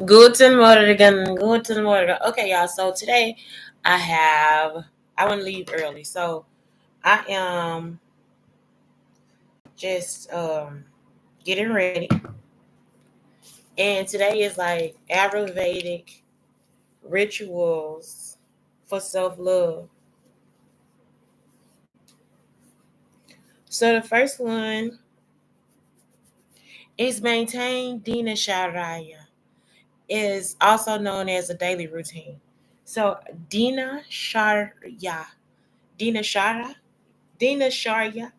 Guten Morgen, guten Morgen. Okay, y'all. So today I want to leave early. So I am just getting ready. And today is like Ayurvedic rituals for self-love. So the first one is maintain Dina Sharaya, is also known as a daily routine. So Dina Sharya, Dina Shara, Dina Sharya.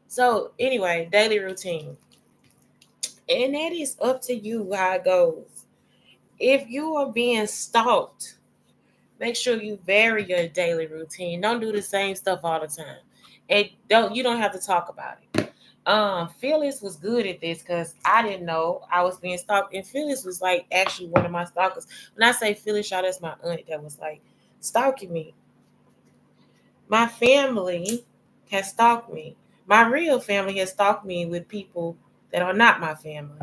So anyway, daily routine. And that is up to you how it goes. If you are being stalked, make sure you vary your daily routine. Don't do the same stuff all the time. And you don't have to talk about it. Phyllis was good at this because I didn't know I was being stalked. And Phyllis was like actually one of my stalkers. When I say Phyllis, y'all, that's my aunt that was like stalking me. My family has stalked me. My real family has stalked me with people that are not my family.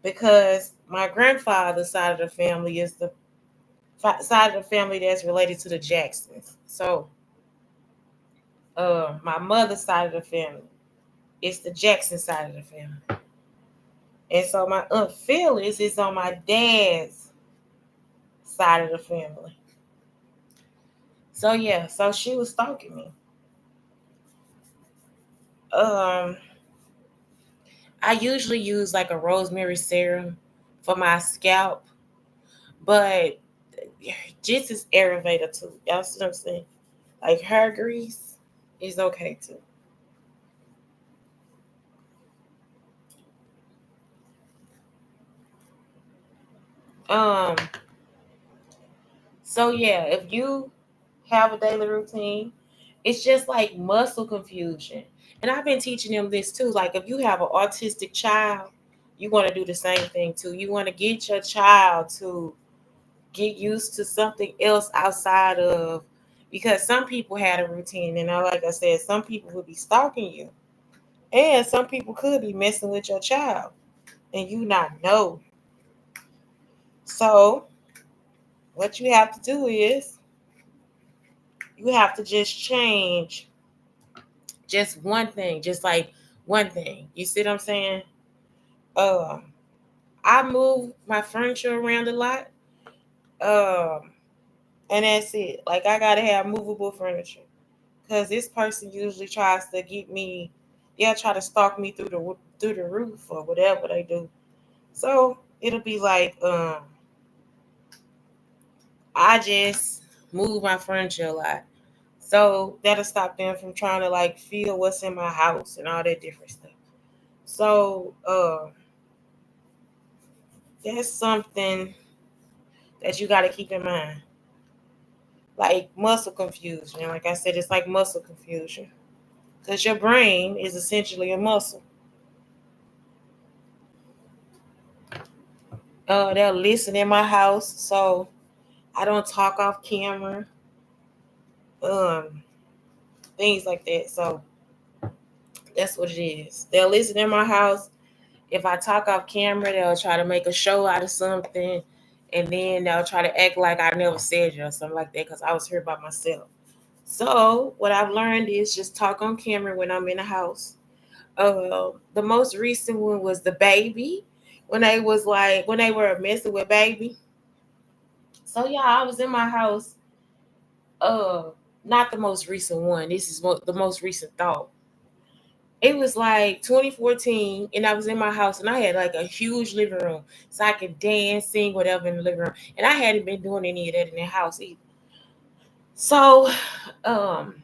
Because my grandfather's side of the family is the side of the family that's related to the Jacksons. So, my mother's side of the family is the Jackson side of the family, and so my aunt Phyllis is on my dad's side of the family. So yeah, so she was stalking me. Um, I usually use like a rosemary serum for my scalp, but just is Ayurveda too. Y'all see what I'm saying? Like hair grease is okay too. Um, so yeah, if you have a daily routine, it's just like muscle confusion. And I've been teaching them this too. Like if you have an autistic child, you want to do the same thing too. You want to get your child to get used to something else outside of, because some people had a routine, and like I said, some people would be stalking you, and some people could be messing with your child, and you not know. So what you have to do is you have to just change just one thing, just like one thing. You see what I'm saying? Um, I move my furniture around a lot. Um, and that's it. Like I gotta have movable furniture because this person usually tries to get me. They'll try to stalk me through the roof or whatever they do. So it'll be like I just move my furniture a lot. So that'll stop them from trying to like feel what's in my house and all that different stuff. So that's something that you got to keep in mind. Like muscle confusion. Like I said, it's like muscle confusion because your brain is essentially a muscle. They'll listen in my house, so I don't talk off camera. Um, things like that. So that's what it is. They'll listen in my house. If I talk off camera, they'll try to make a show out of something, and then they'll try to act like I never said it or something like that because I was here by myself. So what I've learned is just talk on camera when I'm in the house. The most recent one was the baby when they were messing with baby. So yeah, I was in my house. Uh, not the most recent one. This is the most recent thought. It was like 2014, and I was in my house, and I had like a huge living room, so I could dance, sing, whatever in the living room. And I hadn't been doing any of that in the house either. So, um,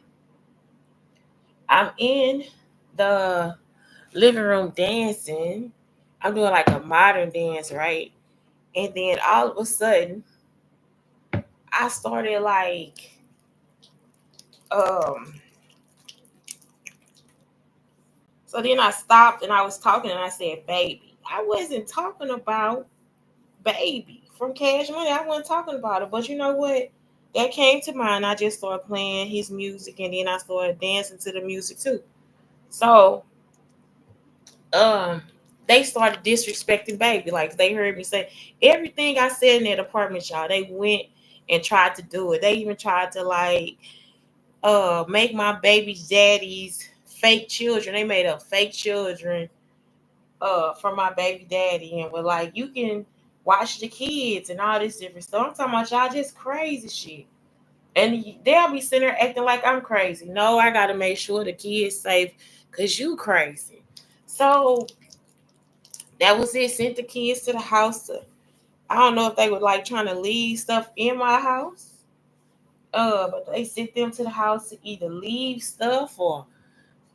I'm in the living room dancing. I'm doing like a modern dance, right? And then all of a sudden, I started like, um, so then I stopped and I was talking and I said, baby. I wasn't talking about baby from Cash Money. I wasn't talking about it. But you know what? That came to mind. I just started playing his music and then I started dancing to the music too. So, um, they started disrespecting baby. Like they heard me say everything I said in that apartment, y'all. They went and tried to do it. They even tried to like make my baby's daddy's fake children. They made up fake children for my baby daddy and were like, you can watch the kids and all this different stuff. I'm talking about y'all just crazy shit. And they'll be sitting there acting like I'm crazy. No, I gotta make sure the kids safe because you crazy. So that was it. Sent the kids to the house. I don't know if they were like trying to leave stuff in my house. But they sent them to the house to either leave stuff or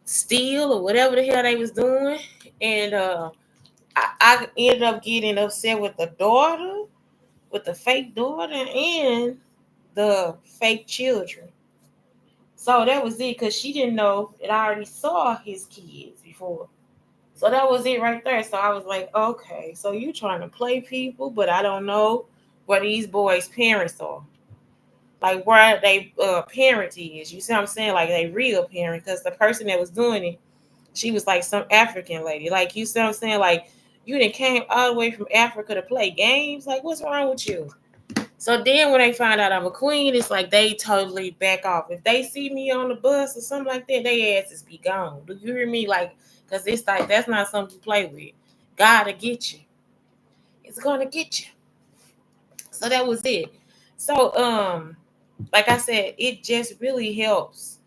steal or whatever the hell they was doing. And I ended up getting upset with the daughter, with the fake daughter, and the fake children. So that was it because she didn't know that I already saw his kids before. So that was it right there. So I was like, okay, so you trying to play people, but I don't know where these boys' parents are. Like where they parent is. You see what I'm saying? Like they real parent. Because the person that was doing it, she was like some African lady. Like you see what I'm saying? Like you done came all the way from Africa to play games. Like what's wrong with you? So then when they find out I'm a queen, it's like they totally back off. If they see me on the bus or something like that, they asses be gone. Do you hear me? Like, because it's like that's not something to play with. God'll get you. It's gonna get you. So that was it. So like I said, it just really helps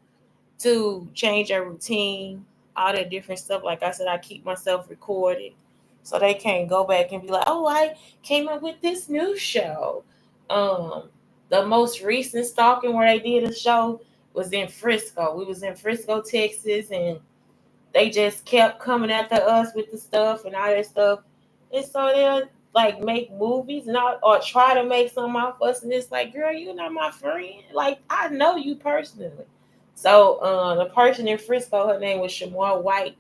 to change your routine, all that different stuff. Like I said, I keep myself recorded so they can't go back and be like, oh, I came up with this new show. Um, the most recent stalking where they did a show was in Frisco. We was in Frisco, Texas, and they just kept coming after us with the stuff and all that stuff. And so they'll like make movies and all, or try to make some off us. And it's like, girl, you're not my friend. Like, I know you personally. So the person in Frisco, her name was Shamar White.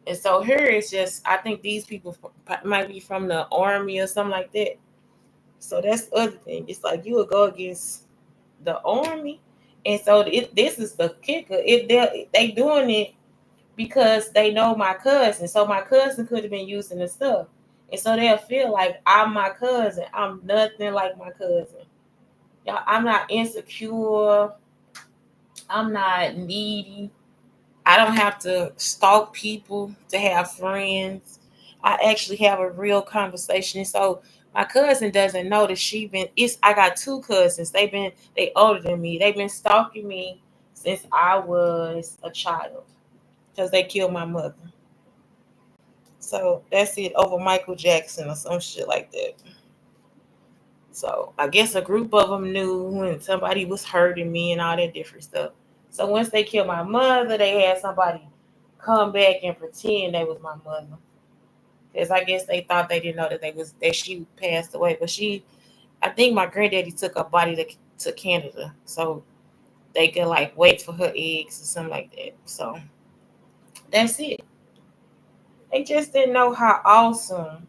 And so here it's just, I think these people might be from the army or something like that. So that's the other thing. It's like you would go against the army. And so this is the kicker. If they doing it because they know my cousin. So my cousin could have been using the stuff. And so they'll feel like I'm my cousin. I'm nothing like my cousin. Y'all, I'm not insecure. I'm not needy. I don't have to stalk people to have friends. I actually have a real conversation. And so my cousin doesn't know that I got two cousins. They older than me. They've been stalking me since I was a child because they killed my mother. So that's it over Michael Jackson or some shit like that. So I guess a group of them knew when somebody was hurting me and all that different stuff. So once they killed my mother, they had somebody come back and pretend they was my mother. Because I guess they thought they didn't know that she passed away. But I think my granddaddy took her body to Canada. So they could like wait for her eggs or something like that. So that's it. They just didn't know how awesome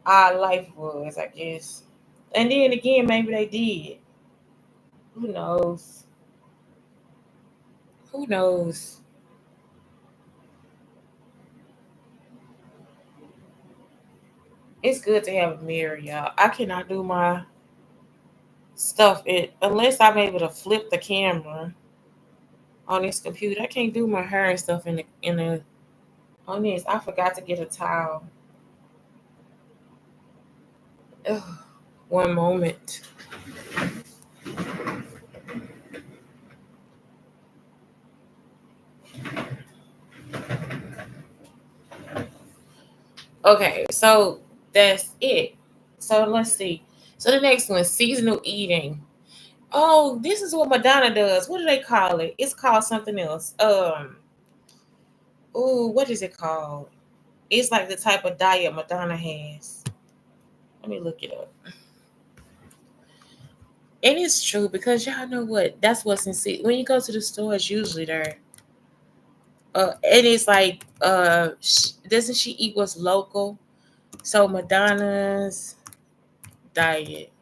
our life was, I guess. And then again, maybe they did. Who knows? Who knows? It's good to have a mirror, y'all. I cannot do my stuff unless I'm able to flip the camera on this computer. I can't do my hair and stuff in the on this. I forgot to get a towel. Ugh, one moment. Okay, so that's it. So let's see. So the next one, seasonal eating. Oh, this is what Madonna does. What do they call it? It's called something else. Oh, what is it called? It's like the type of diet Madonna has. Let me look it up. And it's true because y'all know what? That's what's in when you go to the store, it's usually there. And it's like, doesn't she eat what's local? So Madonna's diet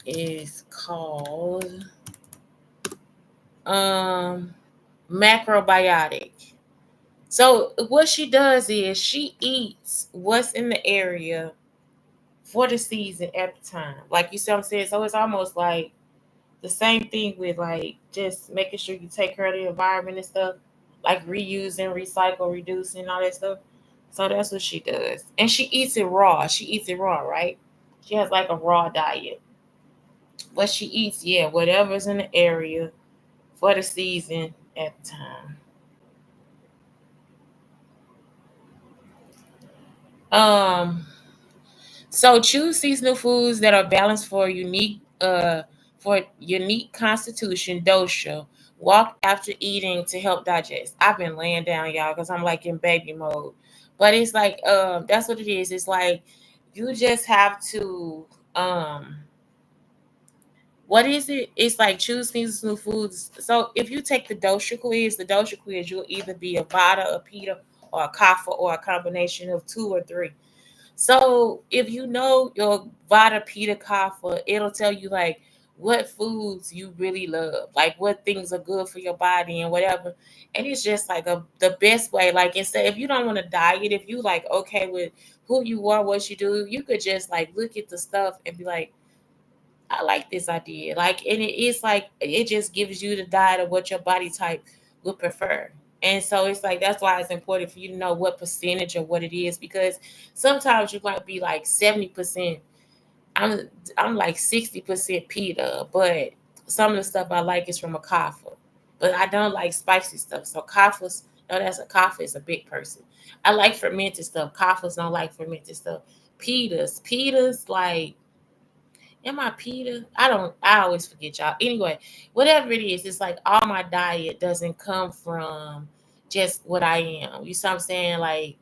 is called um macrobiotic. So what she does is she eats what's in the area for the season at the time. Like, you see what I'm saying? So it's almost like the same thing with like just making sure you take care of the environment and stuff, like reusing, recycle, reducing, all that stuff. So that's what she does. And she eats it raw. She eats it raw, right? She has like a raw diet. But she eats, yeah, whatever's in the area for the season at the time. So choose seasonal foods that are balanced for unique constitution dosha. Walk after eating to help digest. I've been laying down, y'all, because I'm like in baby mode. But it's like that's what it is. It's like you just have to what is it? It's like choose seasonal foods. So if you take the dosha quiz, you'll either be a vata, a pita, or a kapha, or a combination of two or three. So if you know your Vata Pita Kapha, it'll tell you like what foods you really love, like what things are good for your body and whatever. And it's just like the best way. Like, instead, if you don't want to diet, if you like okay with who you are, what you do, you could just like look at the stuff and be like, I like this idea. Like, and it is like it just gives you the diet of what your body type would prefer. And so it's like that's why it's important for you to know what percentage or what it is, because sometimes you might be like 70%. I'm I'm like 60% pita, but some of the stuff I like is from a kapha. But I don't like spicy stuff. So kaphas, no, that's a kapha is a big person. I like fermented stuff. Kaphas don't like fermented stuff. Pitas like, am I Peter? I always forget, y'all. Anyway, whatever it is, it's like all my diet doesn't come from just what I am. You see what I'm saying? Like,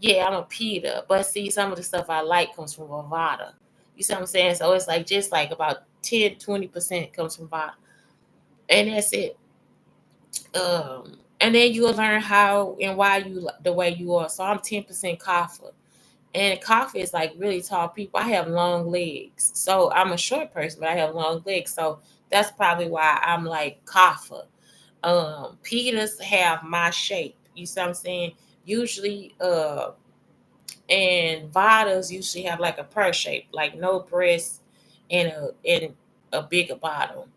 yeah, I'm a Peter, but see, some of the stuff I like comes from Vada. You see what I'm saying? So it's like just like about 10-20% comes from Vada. And that's it. And then you'll learn how and why you the way you are. So I'm 10% Kapha. And coffee is like really tall people. I have long legs. So I'm a short person, but I have long legs. So that's probably why I'm like Kapha. Peters have my shape. You see what I'm saying? Usually, and Vadas usually have like a pear shape, like no breast and a bigger bottom.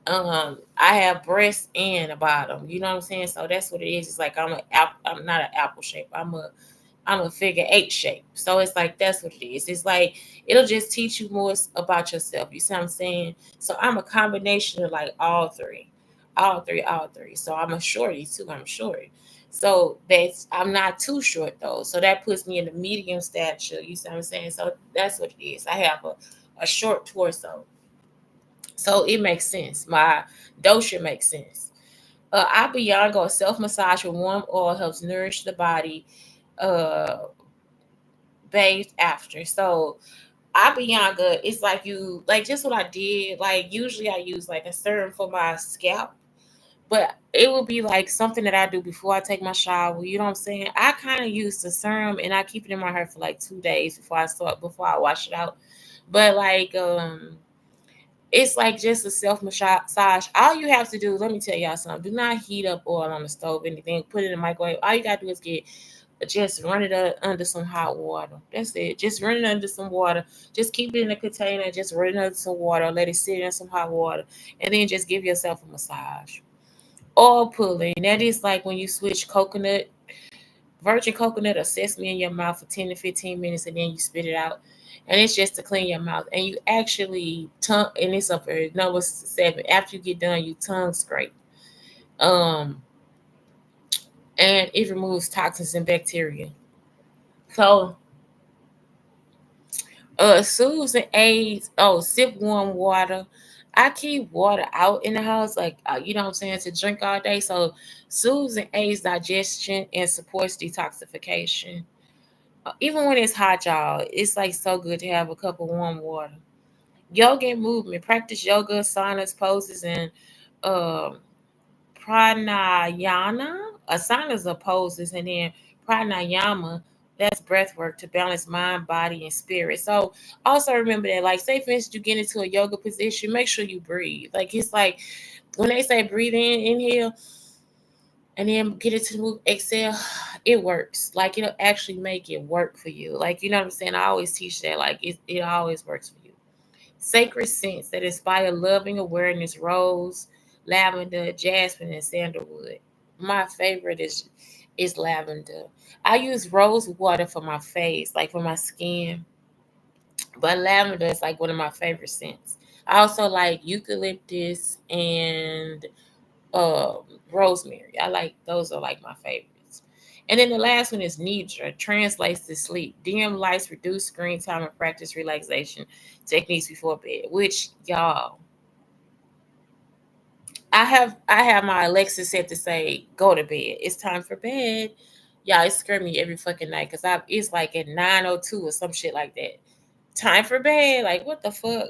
I have breast and a bottom. You know what I'm saying? So that's what it is. It's like I'm not an apple shape. I'm a figure eight shape. So it's like that's what it is. It's like it'll just teach you more about yourself. You see what I'm saying? So I'm a combination of like all three. All three, all three. So I'm a shorty too. I'm short. So that's I'm not too short though. So that puts me in the medium stature. You see what I'm saying? So that's what it is. I have a short torso. So it makes sense. My dosha makes sense. Abhyanga, self massage with warm oil helps nourish the body. Uh, Bathed after. So Abhyanga, it's like you like just what I did. Like usually I use like a serum for my scalp, but it would be like something that I do before I take my shower. You know what I'm saying? I kind of use the serum and I keep it in my hair for like 2 days before I wash it out. But like it's like just a self massage. All you have to do, let me tell y'all something. Do not heat up oil on the stove, anything. Put it in the microwave. All you gotta do is just run it under some hot water. That's it. Just run it under some water. Just keep it in a container. Just run it under some water. Let it sit in some hot water, and then just give yourself a massage. Oil pulling. That is like when you switch virgin coconut or sesame in your mouth for 10 to 15 minutes, and then you spit it out. And it's just to clean your mouth. And you actually tongue, and it's up for number 7. After you get done, you tongue scrape. Um, and it removes toxins and bacteria. So Susan aids. Oh, sip warm water. I keep water out in the house, like you know what I'm saying, to drink all day. So Susan aids digestion and supports detoxification. Even when it's hot, y'all, it's like so good to have a cup of warm water. Yoga and movement. Practice yoga, asanas, poses, and um pranayama. Asanas are poses, and then pranayama, that's breath work to balance mind, body, and spirit. So also remember that, like, say for instance, you get into a yoga position, make sure you breathe. Like, it's like when they say breathe in, inhale, and then get into the move Excel. It works. Like it'll actually make it work for you. Like, you know what I'm saying? I always teach that. Like it always works for you. Sacred scents that inspire loving awareness: rose, lavender, jasmine, and sandalwood. My favorite is lavender. I use rose water for my face, like for my skin, but lavender is like one of my favorite scents. I also like eucalyptus and um rosemary. I like those are like my favorites. And then the last one is Nidra, translates to sleep. Dim lights, reduce screen time, and practice relaxation techniques before bed. Which y'all, I have my Alexa set to say go to bed. It's time for bed. Y'all, it scared me every fucking night because I it's like at 9:02 or some shit like that. Time for bed. Like what the fuck?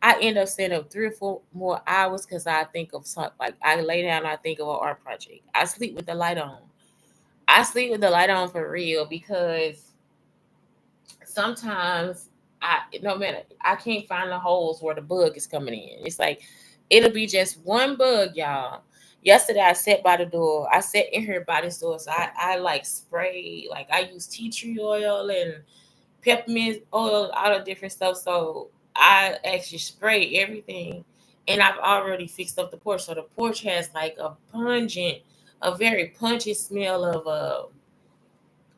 I end up staying up 3 or 4 more hours because I think of something like I lay down and I think of an art project. I sleep with the light on. I sleep with the light on for real because sometimes I no matter I can't find the holes where the bug is coming in. It's like it'll be just one bug, y'all. Yesterday I sat by the door. I sat in here by this door. So I like spray, like I use tea tree oil and peppermint oil, all the different stuff. So I actually spray everything, and I've already fixed up the porch. So the porch has like a very pungent smell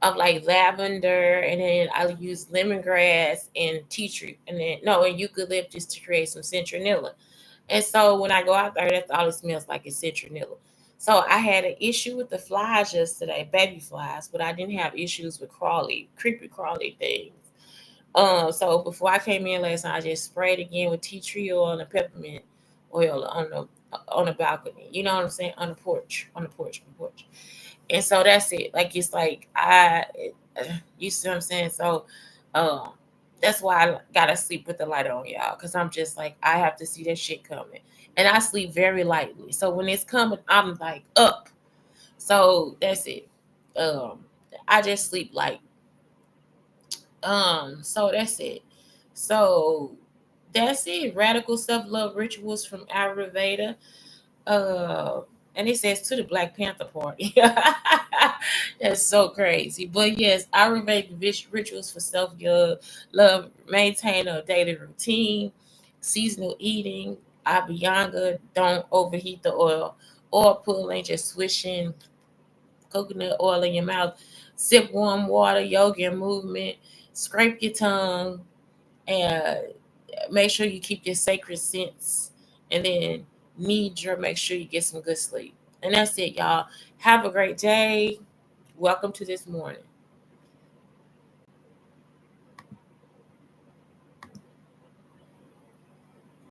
of like lavender, and then I use lemongrass and tea tree, and then no, and eucalyptus to create some citronella. And so when I go out there, that's all it smells like is citronella. So I had an issue with the flies yesterday, baby flies, but I didn't have issues with creepy crawly things. So before I came in last night, I just sprayed again with tea tree oil and peppermint oil on the balcony. You know what I'm saying? On the porch. And so that's it. Like it's like you see what I'm saying? So, um, that's why I gotta sleep with the light on, y'all, because I'm just like I have to see that shit coming, and I sleep very lightly. So when it's coming, I'm like up. So that's it. Um, I just sleep light. So that's it. So that's it. Radical self love rituals from Ayurveda. Uh, and it says to the Black Panther Party. That's so crazy. But yes, Ayurvedic rituals for self love, maintain a daily routine, seasonal eating, abhyanga, don't overheat the oil pulling, just swishing coconut oil in your mouth, sip warm water, yoga and movement, scrape your tongue, and make sure you keep your sacred scents, and then make sure you get some good sleep. And that's it, y'all. Have a great day. Welcome to this morning.